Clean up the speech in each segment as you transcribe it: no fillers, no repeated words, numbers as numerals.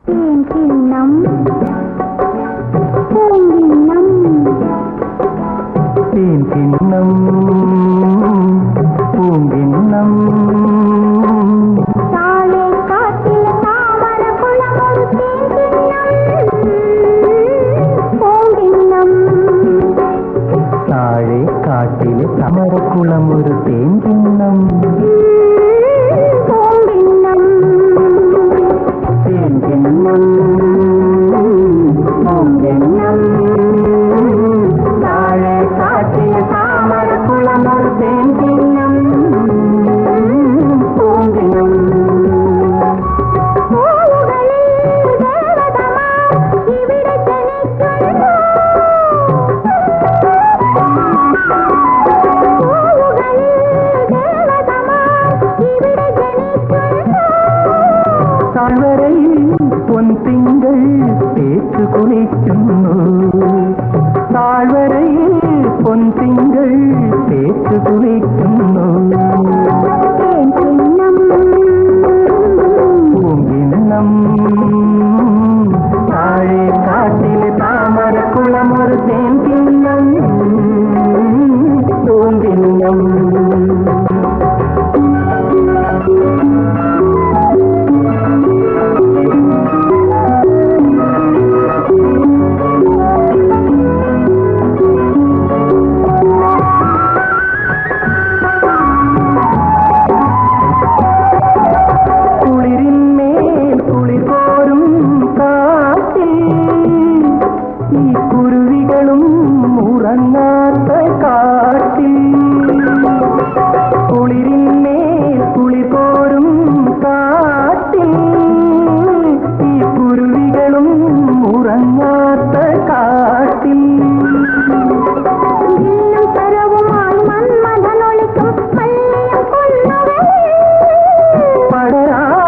കിണ്ണം പൂങ്കിണ്ണം കിണ്ണം പൂങ്കിണ്ണം താഴെ കാട്ടിൽ താമരക്കുളമൊരു പൂങ്കിണ്ണം പൂങ്കിണ്ണം താഴെ കാട്ടിലെ താമരക്കുളമൊരു തേൻകിണ്ണം പൂങ്കിണ്ണം തേൻകിണ്ണം പൂങ്കിണ്ണം താഴെ കാട്ടിലെ താമരക്കുളമൊരു തേൻകിണ്ണം പൂങ്കിണ്ണം പൂവുകളിൽ ദേവതമാർ ഇവിടെ ജനിക്കുന്നു പൂവുകളിൽ ദേവതമാർ ഇവിടെ ജനിക്കുന്നു താഴ്വരയിൽ പൊൻതിങ്കൾ തേച്ചു കുളിക്കുന്നു താഴ്വരയിൽ പൊൻതിങ്കൾ തേച്ചു കുളിക്കുന്നു തേൻകിണ്ണം പൂങ്കിണ്ണം താഴെ കാട്ടിലെ താമരക്കുളമൊരു തേൻകിണ്ണം പൂങ്കിണ്ണം കുളിരിന്മേൽ കുളിർ പോരും കാട്ടിൽ ഈ കുരുവികളും ഉറങ്ങാത്ത കാട്ടിൽ കുളിരിന്മേൽ കുളിർ പോരും കാട്ടിൽ ഈ കുരുവികളും ഉറങ്ങാത്ത കാട്ടിൽ വില്ലും തരവുമായി മന്മഥനൊളിക്കും മല്ലിയം കൊല്ലുവേ പടരാം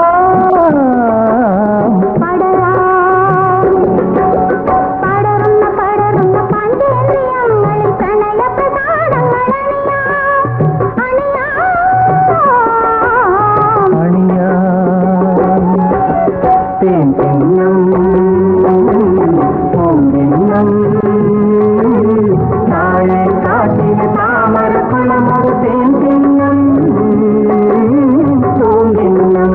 പടരുന്ന പഞ്ചേന്ദ്രിയങ്ങളിൽ പ്രണയ പ്രസാദങ്ങൾ അണിയാം തേൻകിണ്ണം പൂങ്കിണ്ണം താഴെ കാട്ടിലെ താമരക്കുളമൊരു തേൻകിണ്ണം പൂങ്കിണ്ണം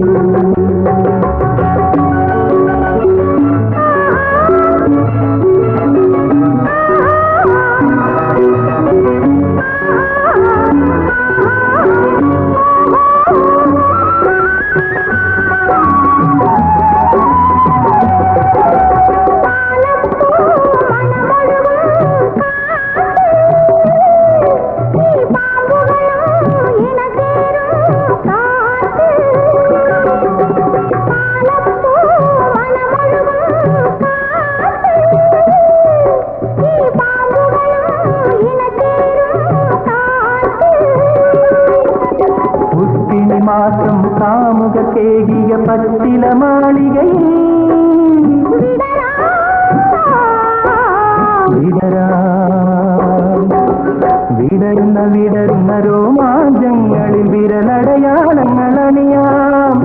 പുഷ്പിണി മാസം കാമുക കേകിയ പച്ചില മാളികയിൽ വിടരുന്ന രോമാഞ്ചങ്ങളിൽ വിരലടയാളങ്ങൾ അണിയാം